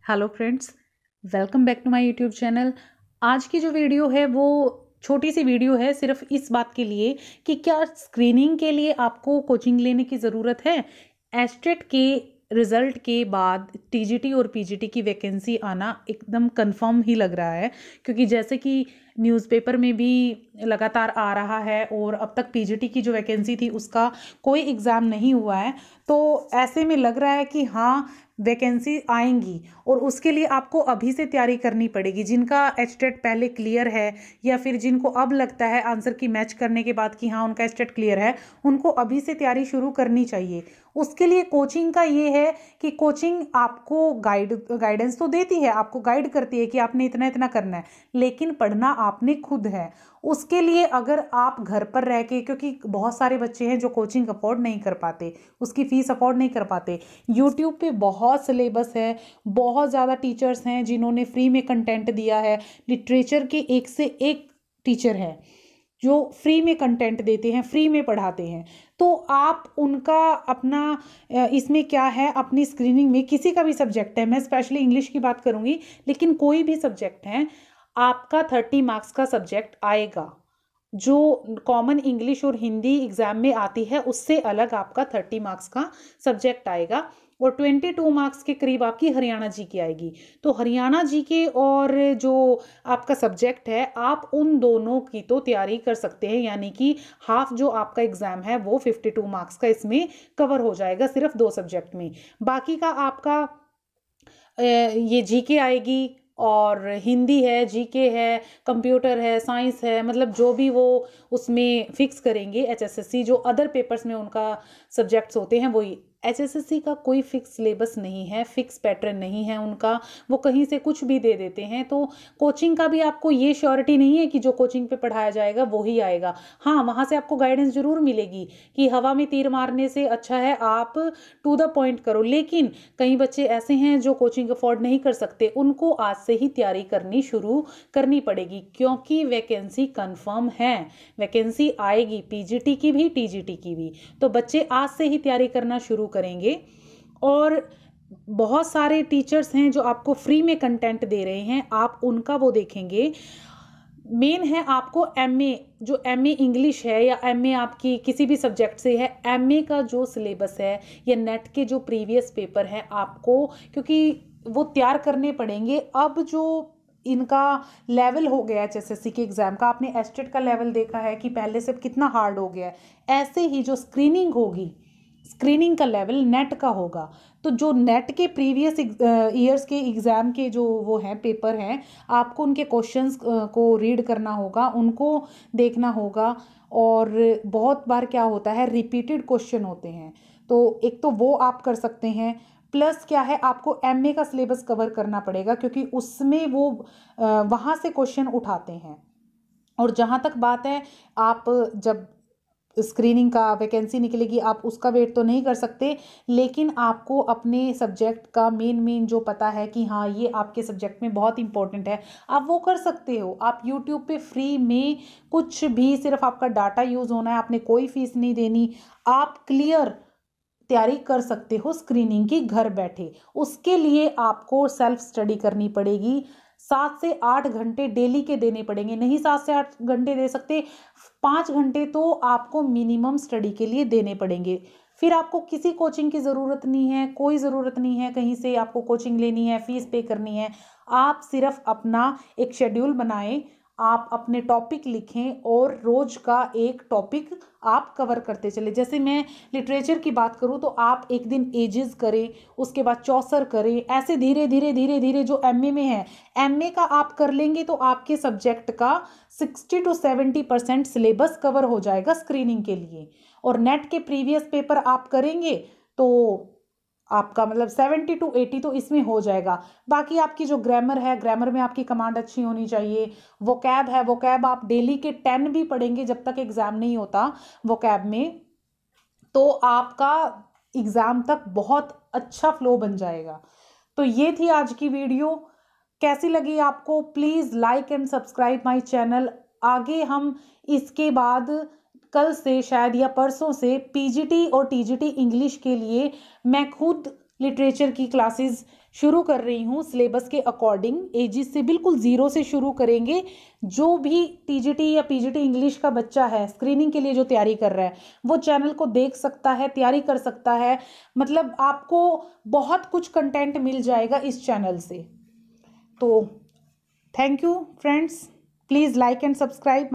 Hello friends, welcome back to my YouTube channel. आज की जो वीडियो है वो छोटी सी वीडियो है सिर्फ इस बात के लिए कि क्या स्क्रीनिंग के लिए आपको कोचिंग लेने की ज़रूरत है। एस्टेट के रिजल्ट के बाद टीजीटी और पीजीटी की वैकेंसी आना एकदम कंफर्म ही लग रहा है, क्योंकि जैसे कि न्यूज़पेपर में भी लगातार आ रहा है और अब तक पीजीटी की जो वैकेंसी थी उसका कोई एग्ज़ाम नहीं हुआ है। तो ऐसे में लग रहा है कि हाँ, वैकेंसी आएंगी और उसके लिए आपको अभी से तैयारी करनी पड़ेगी। जिनका एचटेट पहले क्लियर है या फिर जिनको अब लगता है आंसर की मैच करने के बाद कि हाँ उनका एचटेट क्लियर है, उनको अभी से तैयारी शुरू करनी चाहिए। उसके लिए कोचिंग का ये है कि कोचिंग आपको गाइडेंस तो देती है, आपको गाइड करती है कि आपने इतना इतना करना है, लेकिन पढ़ना आपने खुद है। उसके लिए अगर आप घर पर रह के, क्योंकि बहुत सारे बच्चे हैं जो कोचिंग अफोर्ड नहीं कर पाते, उसकी फ़ीस अफोर्ड नहीं कर पाते। यूट्यूब पे बहुत सिलेबस है, बहुत ज़्यादा टीचर्स हैं जिन्होंने फ्री में कंटेंट दिया है। लिटरेचर के एक से एक टीचर हैं जो फ्री में कंटेंट देते हैं, फ्री में पढ़ाते हैं। तो आप उनका अपना इसमें क्या है, अपनी स्क्रीनिंग में किसी का भी सब्जेक्ट है, मैं स्पेशली इंग्लिश की बात करूंगी, लेकिन कोई भी सब्जेक्ट है, आपका 30 मार्क्स का सब्जेक्ट आएगा। जो कॉमन इंग्लिश और हिंदी एग्जाम में आती है उससे अलग आपका 30 मार्क्स का सब्जेक्ट आएगा और 22 मार्क्स के करीब आपकी हरियाणा जी की आएगी। तो हरियाणा जी के और जो आपका सब्जेक्ट है, आप उन दोनों की तो तैयारी कर सकते हैं, यानी कि हाफ जो आपका एग्जाम है वो 52 मार्क्स का इसमें कवर हो जाएगा सिर्फ दो सब्जेक्ट में। बाकी का आपका ये जीके आएगी और हिंदी है, जीके है, कंप्यूटर है, साइंस है, मतलब जो भी वो उसमें फिक्स करेंगे एचएसएससी, जो अदर पेपर्स में उनका सब्जेक्ट्स होते हैं वही। एचएसएससी का कोई फिक्स सिलेबस नहीं है, फिक्स पैटर्न नहीं है उनका, वो कहीं से कुछ भी दे देते हैं। तो कोचिंग का भी आपको ये श्योरिटी नहीं है कि जो कोचिंग पे पढ़ाया जाएगा वो ही आएगा। हाँ, वहाँ से आपको गाइडेंस जरूर मिलेगी कि हवा में तीर मारने से अच्छा है आप टू द पॉइंट करो। लेकिन कई बच्चे ऐसे हैं जो कोचिंग अफोर्ड नहीं कर सकते, उनको आज से ही तैयारी करनी शुरू करनी पड़ेगी, क्योंकि वैकेंसी कंफर्म है, वैकेंसी आएगी पीजीटी की भी टीजीटी की भी। तो बच्चे आज से ही तैयारी करना शुरू करेंगे। और बहुत सारे टीचर्स हैं जो आपको फ्री में कंटेंट दे रहे हैं, आप उनका वो देखेंगे। मेन है आपको एमए, जो एमए इंग्लिश है या एमए आपकी किसी भी सब्जेक्ट से है, एमए का जो सिलेबस है या नेट के जो प्रीवियस पेपर है आपको, क्योंकि वो तैयार करने पड़ेंगे। अब जो इनका लेवल हो गया एचएसएससी के एग्जाम का, आपने एस्टेट का लेवल देखा है कि पहले से कितना हार्ड हो गया है, ऐसे ही जो स्क्रीनिंग होगी, स्क्रीनिंग का लेवल नेट का होगा। तो जो नेट के प्रीवियस ईयर्स के एग्ज़ाम के जो वो हैं पेपर हैं, आपको उनके क्वेश्चंस को रीड करना होगा, उनको देखना होगा। और बहुत बार क्या होता है, रिपीटेड क्वेश्चन होते हैं, तो एक तो वो आप कर सकते हैं। प्लस क्या है, आपको एमए का सिलेबस कवर करना पड़ेगा, क्योंकि उसमें वो वहाँ से क्वेश्चन उठाते हैं। और जहाँ तक बात है, आप जब स्क्रीनिंग का वैकेंसी निकलेगी आप उसका वेट तो नहीं कर सकते, लेकिन आपको अपने सब्जेक्ट का मेन जो पता है कि हाँ ये आपके सब्जेक्ट में बहुत इंपॉर्टेंट है, आप वो कर सकते हो। आप यूट्यूब पे फ्री में कुछ भी, सिर्फ आपका डाटा यूज़ होना है, आपने कोई फीस नहीं देनी, आप क्लियर तैयारी कर सकते हो स्क्रीनिंग की घर बैठे। उसके लिए आपको सेल्फ स्टडी करनी पड़ेगी, 7 से 8 घंटे डेली के देने पड़ेंगे। नहीं 7 से 8 घंटे दे सकते, 5 घंटे तो आपको मिनिमम स्टडी के लिए देने पड़ेंगे। फिर आपको किसी कोचिंग की ज़रूरत नहीं है, कोई ज़रूरत नहीं है कहीं से आपको कोचिंग लेनी है, फीस पे करनी है। आप सिर्फ अपना एक शेड्यूल बनाएं, आप अपने टॉपिक लिखें और रोज का एक टॉपिक आप कवर करते चले। जैसे मैं लिटरेचर की बात करूं तो आप एक दिन एजेस करें, उसके बाद चौसर करें, ऐसे धीरे धीरे धीरे धीरे। जो एमए में है, एमए का आप कर लेंगे तो आपके सब्जेक्ट का 60 to 70% सिलेबस कवर हो जाएगा स्क्रीनिंग के लिए। और नेट के प्रीवियस पेपर आप करेंगे तो आपका मतलब 70 to 80 तो इसमें हो जाएगा। बाकी आपकी जो ग्रामर है, ग्रामर में आपकी कमांड अच्छी होनी चाहिए। वोकैब है, वोकैब आप डेली के 10 भी पढ़ेंगे जब तक एग्जाम नहीं होता वोकैब में, तो आपका एग्जाम तक बहुत अच्छा फ्लो बन जाएगा। तो ये थी आज की वीडियो, कैसी लगी आपको? Please like and subscribe my channel. आगे हम इसके बाद कल से शायद या परसों से पीजीटी और टीजीटी इंग्लिश के लिए मैं खुद लिटरेचर की क्लासेस शुरू कर रही हूँ सिलेबस के अकॉर्डिंग। एजिस से बिल्कुल ज़ीरो से शुरू करेंगे। जो भी टीजीटी या पीजीटी इंग्लिश का बच्चा है, स्क्रीनिंग के लिए जो तैयारी कर रहा है, वो चैनल को देख सकता है, तैयारी कर सकता है। मतलब आपको बहुत कुछ कंटेंट मिल जाएगा इस चैनल से। तो thank you friends, please like and subscribe.